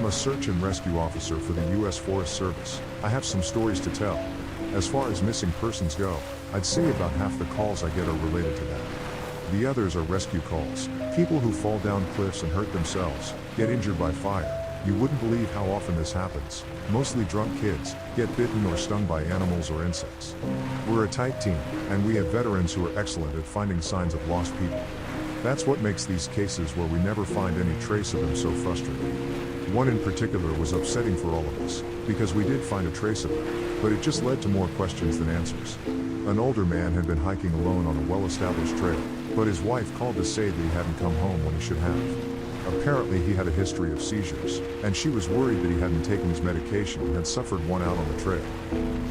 I'm a search and rescue officer for the U.S. Forest Service. I have some stories to tell. As far as missing persons go, I'd say about half the calls I get are related to that. The others are rescue calls, people who fall down cliffs and hurt themselves, get injured by fire. You wouldn't believe how often this happens. Mostly drunk kids, get bitten or stung by animals or insects. We're a tight team, and we have veterans who are excellent at finding signs of lost people. That's what makes these cases where we never find any trace of them so frustrating. One in particular was upsetting for all of us, because we did find a trace of them, but it just led to more questions than answers. An older man had been hiking alone on a well-established trail, but his wife called to say that he hadn't come home when he should have. Apparently he had a history of seizures, and she was worried that he hadn't taken his medication and had suffered one out on the trail.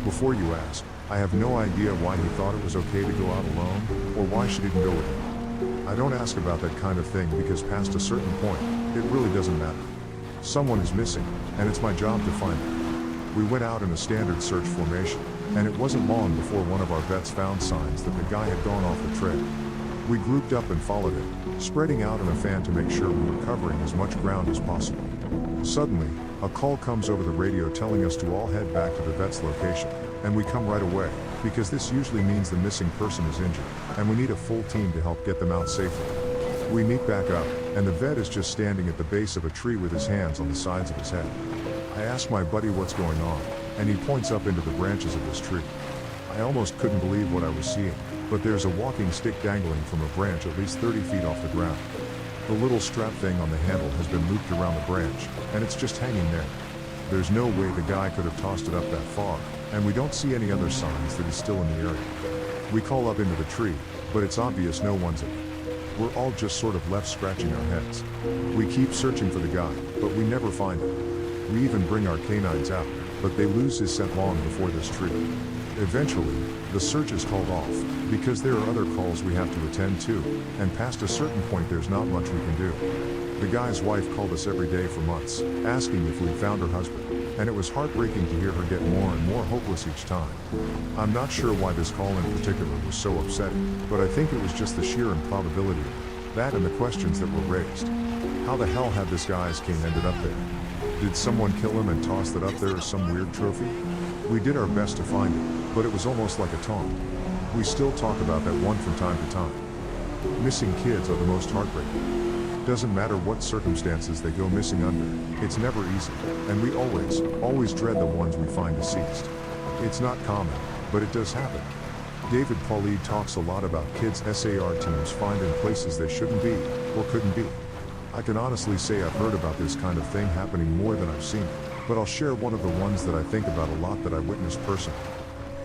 Before you ask, I have no idea why he thought it was okay to go out alone, or why she didn't go with him. I don't ask about that kind of thing because past a certain point, it really doesn't matter. Someone is missing, and it's my job to find them. We went out in a standard search formation, and it wasn't long before one of our vets found signs that the guy had gone off the trail. We grouped up and followed him, spreading out in a fan to make sure we were covering as much ground as possible. Suddenly, a call comes over the radio telling us to all head back to the vet's location, and we come right away, because this usually means the missing person is injured, and we need a full team to help get them out safely. We meet back up, and the vet is just standing at the base of a tree with his hands on the sides of his head. I ask my buddy what's going on, and he points up into the branches of this tree. I almost couldn't believe what I was seeing, but there's a walking stick dangling from a branch at least 30 feet off the ground. The little strap thing on the handle has been looped around the branch, and it's just hanging there. There's no way the guy could have tossed it up that far, and we don't see any other signs that he's still in the area. We call up into the tree, but it's obvious no one's in it. We're all just sort of left scratching our heads. We keep searching for the guy, but we never find him. We even bring our canines out, but they lose his scent long before this tree. Eventually, the search is called off, because there are other calls we have to attend to, and past a certain point there's not much we can do. The guy's wife called us every day for months, asking if we'd found her husband, and it was heartbreaking to hear her get more and more hopeless each time. I'm not sure why this call in particular was so upsetting, but I think it was just the sheer improbability of it, that and the questions that were raised. How the hell had this guy's cane ended up there? Did someone kill him and toss it up there as some weird trophy? We did our best to find it, but it was almost like a taunt. We still talk about that one from time to time. Missing kids are the most heartbreaking. Doesn't matter what circumstances they go missing under, it's never easy, and we always dread the ones we find deceased. It's not common, but it does happen. David Pauly talks a lot about kids SAR teams find in places they shouldn't be, or couldn't be. I can honestly say I've heard about this kind of thing happening more than I've seen, but I'll share one of the ones that I think about a lot that I witnessed personally.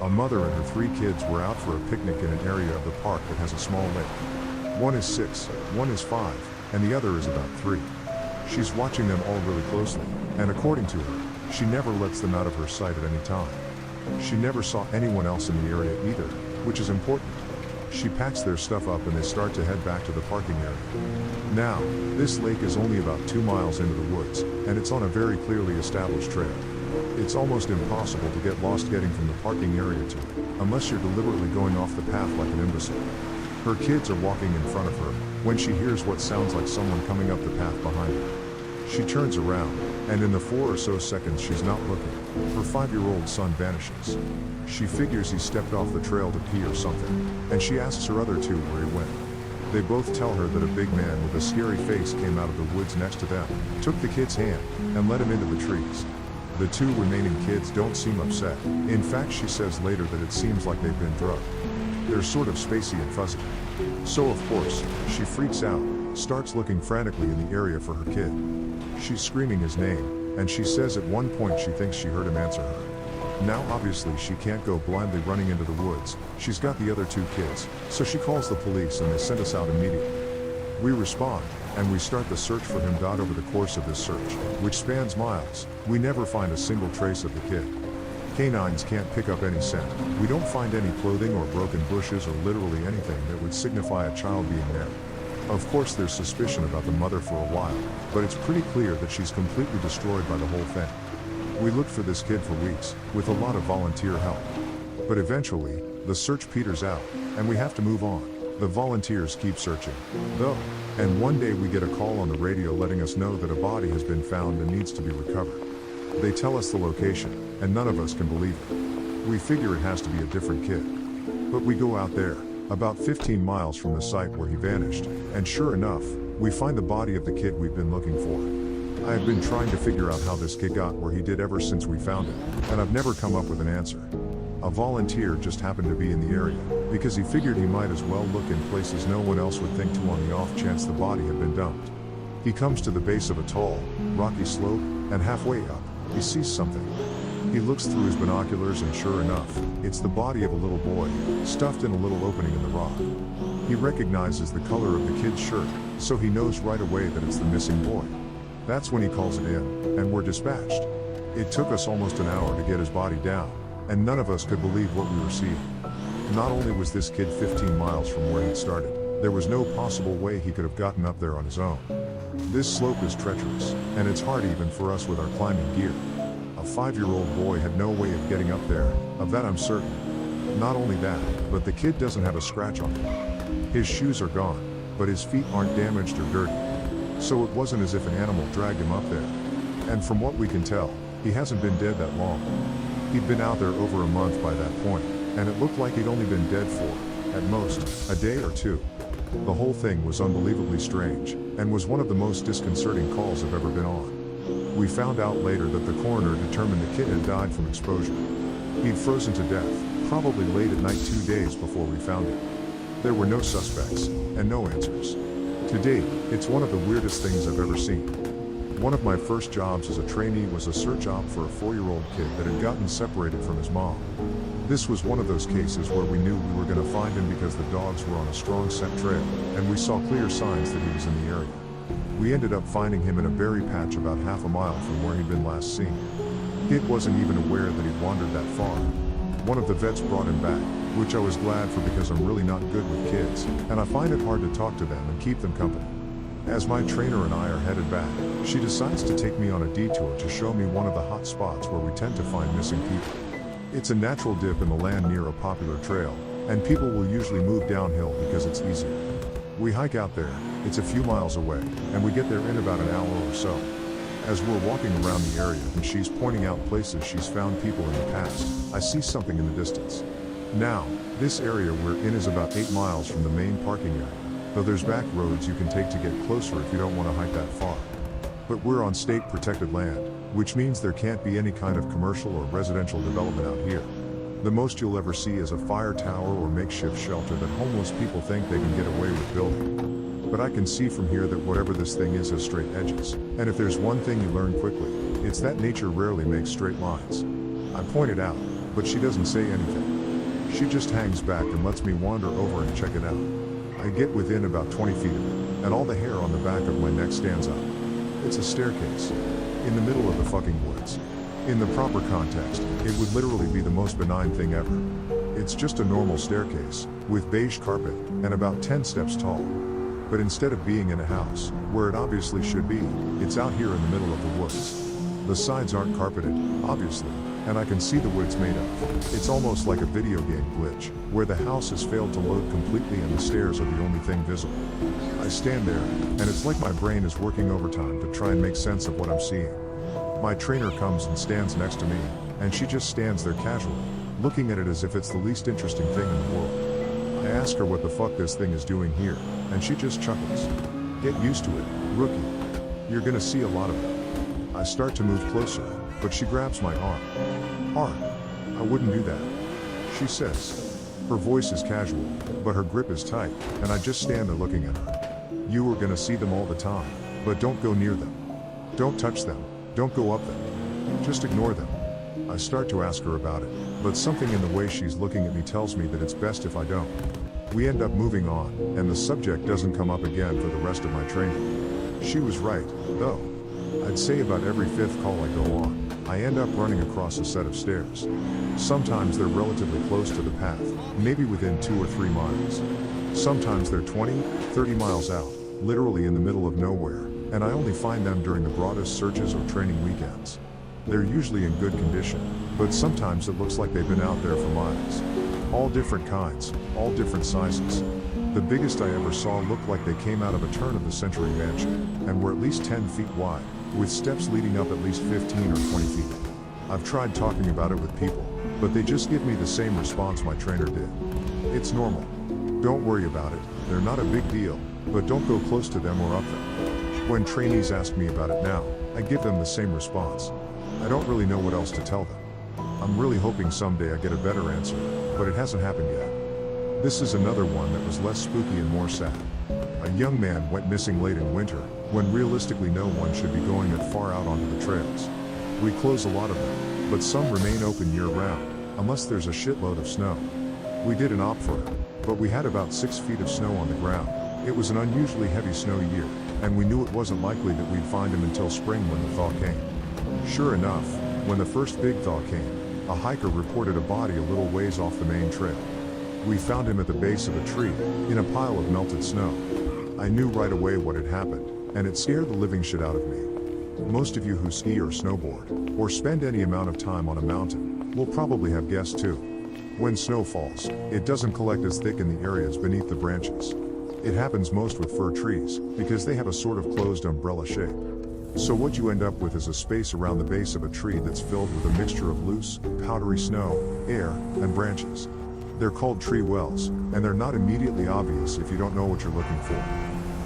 A mother and her 3 kids were out for a picnic in an area of the park that has a small lake. One is 6, one is 5, and the other is about 3. She's watching them all really closely, and according to her, she never lets them out of her sight at any time. She never saw anyone else in the area either, which is important. She packs their stuff up and they start to head back to the parking area. Now, this lake is only about 2 miles into the woods, and it's on a very clearly established trail. It's almost impossible to get lost getting from the parking area to it, unless you're deliberately going off the path like an imbecile. Her kids are walking in front of her, when she hears what sounds like someone coming up the path behind her. She turns around, and in the 4 or so seconds she's not looking, her 5-year-old son vanishes. She figures he stepped off the trail to pee or something, and she asks her other 2 where he went. They both tell her that a big man with a scary face came out of the woods next to them, took the kid's hand, and led him into the trees. The 2 remaining kids don't seem upset. In fact, she says later that it seems like they've been drugged. They're sort of spacey and fuzzy. So of course, she freaks out, starts looking frantically in the area for her kid. She's screaming his name, and she says at one point she thinks she heard him answer her. Now obviously she can't go blindly running into the woods, she's got the other 2 kids, so she calls the police and they send us out immediately. We respond, and we start the search for him. Over the course of this search, which spans miles, we never find a single trace of the kid. Canines can't pick up any scent. We don't find any clothing or broken bushes or literally anything that would signify a child being there. Of course there's suspicion about the mother for a while, but it's pretty clear that she's completely destroyed by the whole thing. We looked for this kid for weeks, with a lot of volunteer help. But eventually, the search peters out, and we have to move on. The volunteers keep searching, though. And one day we get a call on the radio letting us know that a body has been found and needs to be recovered. They tell us the location, and none of us can believe it. We figure it has to be a different kid. But we go out there, about 15 miles from the site where he vanished, and sure enough, we find the body of the kid we've been looking for. I have been trying to figure out how this kid got where he did ever since we found him, and I've never come up with an answer. A volunteer just happened to be in the area, because he figured he might as well look in places no one else would think to on the off chance the body had been dumped. He comes to the base of a tall, rocky slope, and halfway up, he sees something. He looks through his binoculars and sure enough, it's the body of a little boy, stuffed in a little opening in the rock. He recognizes the color of the kid's shirt, so he knows right away that it's the missing boy. That's when he calls it in, and we're dispatched. It took us almost an hour to get his body down, and none of us could believe what we were seeing. Not only was this kid 15 miles from where he'd started, there was no possible way he could have gotten up there on his own. This slope is treacherous, and it's hard even for us with our climbing gear. A 5-year-old boy had no way of getting up there, of that I'm certain. Not only that, but the kid doesn't have a scratch on him. His shoes are gone, but his feet aren't damaged or dirty. So it wasn't as if an animal dragged him up there. And from what we can tell, he hasn't been dead that long. He'd been out there over a month by that point, and it looked like he'd only been dead for, at most, a day or two. The whole thing was unbelievably strange, and was one of the most disconcerting calls I've ever been on. We found out later that the coroner determined the kid had died from exposure. He'd frozen to death, probably late at night 2 days before we found him. There were no suspects, and no answers. To date, it's one of the weirdest things I've ever seen. One of my first jobs as a trainee was a search op for a 4-year-old kid that had gotten separated from his mom. This was one of those cases where we knew we were going to find him because the dogs were on a strong scent trail, and we saw clear signs that he was in the area. We ended up finding him in a berry patch about half a mile from where he'd been last seen. Kid wasn't even aware that he'd wandered that far. One of the vets brought him back, which I was glad for because I'm really not good with kids, and I find it hard to talk to them and keep them company. As my trainer and I are headed back, she decides to take me on a detour to show me one of the hot spots where we tend to find missing people. It's a natural dip in the land near a popular trail, and people will usually move downhill because it's easier. We hike out there, it's a few miles away, and we get there in about an hour or so. As we're walking around the area and she's pointing out places she's found people in the past, I see something in the distance. Now, this area we're in is about 8 miles from the main parking area, though there's back roads you can take to get closer if you don't want to hike that far. But we're on state protected land, which means there can't be any kind of commercial or residential development out here. The most you'll ever see is a fire tower or makeshift shelter that homeless people think they can get away with building. But I can see from here that whatever this thing is has straight edges, and if there's one thing you learn quickly, it's that nature rarely makes straight lines. I point it out, but she doesn't say anything. She just hangs back and lets me wander over and check it out. I get within about 20 feet of it, and all the hair on the back of my neck stands up. It's a staircase. In the middle of the fucking woods. In the proper context, it would literally be the most benign thing ever. It's just a normal staircase, with beige carpet, and about 10 steps tall. But instead of being in a house, where it obviously should be, it's out here in the middle of the woods. The sides aren't carpeted, obviously, and I can see the wood it's made of. It's almost like a video game glitch, where the house has failed to load completely and the stairs are the only thing visible. I stand there, and it's like my brain is working overtime to try and make sense of what I'm seeing. My trainer comes and stands next to me, and she just stands there casually, looking at it as if it's the least interesting thing in the world. I ask her what the fuck this thing is doing here, and she just chuckles. Get used to it, rookie. You're gonna see a lot of it. I start to move closer, but she grabs my arm. Hard. I wouldn't do that, she says. Her voice is casual, but her grip is tight, and I just stand there looking at her. You are gonna see them all the time, but don't go near them. Don't touch them. Don't go up them. Just ignore them. I start to ask her about it, but something in the way she's looking at me tells me that it's best if I don't. We end up moving on, and the subject doesn't come up again for the rest of my training. She was right, though. I'd say about every 5th call I go on, I end up running across a set of stairs. Sometimes they're relatively close to the path, maybe within 2 or 3 miles. Sometimes they're 20, 30 miles out, literally in the middle of nowhere, and I only find them during the broadest searches or training weekends. They're usually in good condition, but sometimes it looks like they've been out there for miles. All different kinds, all different sizes. The biggest I ever saw looked like they came out of a turn-of-the-century mansion, and were at least 10 feet wide, with steps leading up at least 15 or 20 feet. I've tried talking about it with people, but they just give me the same response my trainer did. It's normal. Don't worry about it, they're not a big deal, but don't go close to them or up them. When trainees ask me about it now, I give them the same response. I don't really know what else to tell them. I'm really hoping someday I get a better answer, but it hasn't happened yet. This is another one that was less spooky and more sad. A young man went missing late in winter, when realistically no one should be going that far out onto the trails. We close a lot of them, but some remain open year-round, unless there's a shitload of snow. We did an opt for it, but we had about 6 feet of snow on the ground. It was an unusually heavy snow year, and we knew it wasn't likely that we'd find him until spring when the thaw came. Sure enough, when the first big thaw came, a hiker reported a body a little ways off the main trail. We found him at the base of a tree, in a pile of melted snow. I knew right away what had happened, and it scared the living shit out of me. Most of you who ski or snowboard, or spend any amount of time on a mountain, will probably have guessed too. When snow falls, it doesn't collect as thick in the areas beneath the branches. It happens most with fir trees, because they have a sort of closed umbrella shape. So what you end up with is a space around the base of a tree that's filled with a mixture of loose, powdery snow, air, and branches. They're called tree wells, and they're not immediately obvious if you don't know what you're looking for.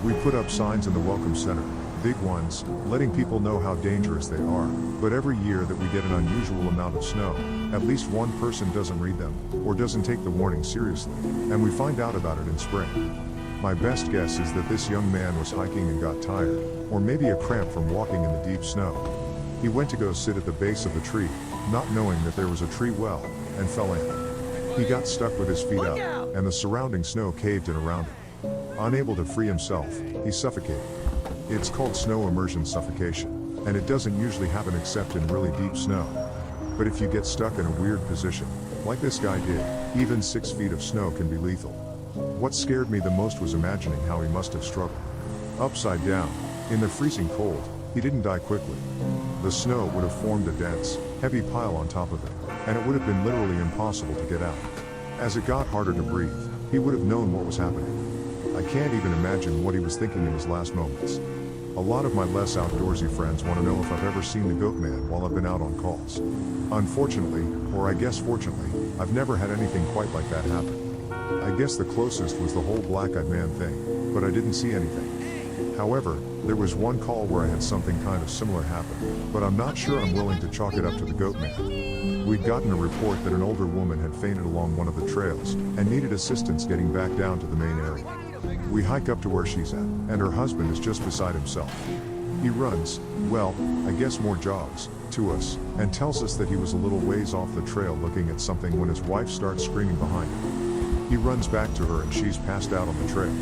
We put up signs in the Welcome Center, big ones, letting people know how dangerous they are, but every year that we get an unusual amount of snow, at least one person doesn't read them, or doesn't take the warning seriously, and we find out about it in spring. My best guess is that this young man was hiking and got tired, or maybe a cramp from walking in the deep snow. He went to go sit at the base of the tree, not knowing that there was a tree well, and fell in. He got stuck with his feet up, and the surrounding snow caved in around him. Unable to free himself, he suffocated. It's called snow immersion suffocation, and it doesn't usually happen except in really deep snow. But if you get stuck in a weird position, like this guy did, even 6 feet of snow can be lethal. What scared me the most was imagining how he must have struggled. Upside down, in the freezing cold, he didn't die quickly. The snow would have formed a dense, heavy pile on top of him, and it would have been literally impossible to get out. As it got harder to breathe, he would have known what was happening. I can't even imagine what he was thinking in his last moments. A lot of my less outdoorsy friends want to know if I've ever seen the goat man while I've been out on calls. Unfortunately, or I guess fortunately, I've never had anything quite like that happen. I guess the closest was the whole black-eyed man thing, but I didn't see anything. However, there was one call where I had something kind of similar happen, but I'm not sure I'm willing to chalk it up to the goat man. We'd gotten a report that an older woman had fainted along one of the trails, and needed assistance getting back down to the main area. We hike up to where she's at, and her husband is just beside himself. He runs, well, I guess more jogs, to us, and tells us that he was a little ways off the trail looking at something when his wife starts screaming behind him. He runs back to her and she's passed out on the trail.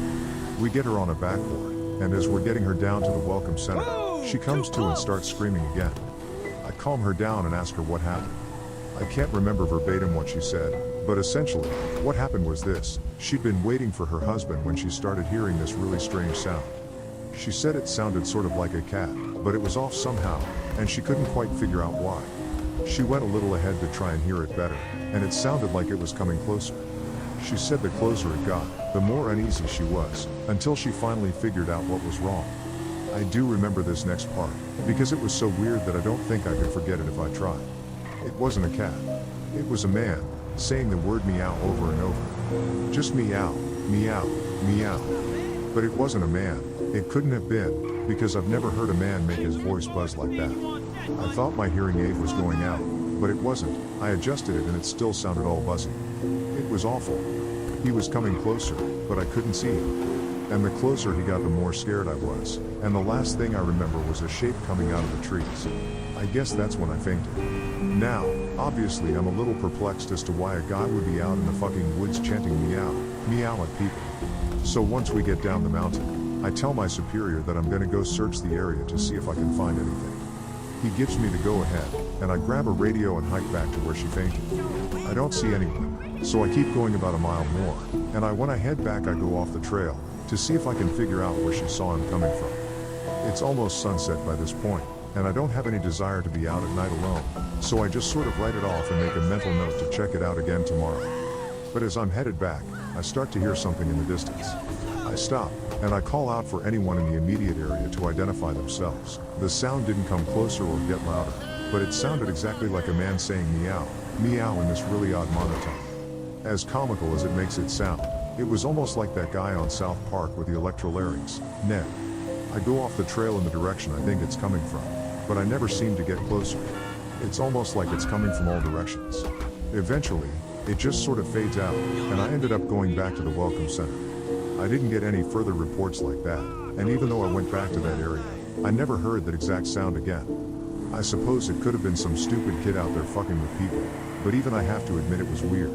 We get her on a backboard, and as we're getting her down to the Welcome Center, she comes to and starts screaming again. I calm her down and ask her what happened. I can't remember verbatim what she said, but essentially, what happened was this: she'd been waiting for her husband when she started hearing this really strange sound. She said it sounded sort of like a cat, but it was off somehow, and she couldn't quite figure out why. She went a little ahead to try and hear it better, and it sounded like it was coming closer. She said the closer it got, the more uneasy she was, until she finally figured out what was wrong. I do remember this next part, because it was so weird that I don't think I could forget it if I tried. It wasn't a cat. It was a man, saying the word meow over and over. Just meow, meow, meow. But it wasn't a man. It couldn't have been, because I've never heard a man make his voice buzz like that. I thought my hearing aid was going out, but it wasn't. I adjusted it and it still sounded all buzzy. It was awful. He was coming closer, but I couldn't see him. And the closer he got, the more scared I was, and the last thing I remember was a shape coming out of the trees. I guess that's when I fainted. Now, obviously I'm a little perplexed as to why a guy would be out in the fucking woods chanting meow, meow at people. So once we get down the mountain, I tell my superior that I'm gonna go search the area to see if I can find anything. He gives me the go-ahead, and I grab a radio and hike back to where she fainted. I don't see anyone, so I keep going about a mile more, and when I head back I go off the trail, to see if I can figure out where she saw him coming from. It's almost sunset by this point, and I don't have any desire to be out at night alone, so I just sort of write it off and make a mental note to check it out again tomorrow. But as I'm headed back, I start to hear something in the distance. I stop, and I call out for anyone in the immediate area to identify themselves. The sound didn't come closer or get louder, but it sounded exactly like a man saying meow, meow in this really odd monotone. As comical as it makes it sound, it was almost like that guy on South Park with the electrolarynx, Ned. I go off the trail in the direction I think it's coming from, but I never seem to get closer. It's almost like it's coming from all directions. Eventually, it just sort of fades out, and I ended up going back to the Welcome Center. I didn't get any further reports like that, and even though I went back to that area, I never heard that exact sound again. I suppose it could have been some stupid kid out there fucking with people, but even I have to admit it was weird.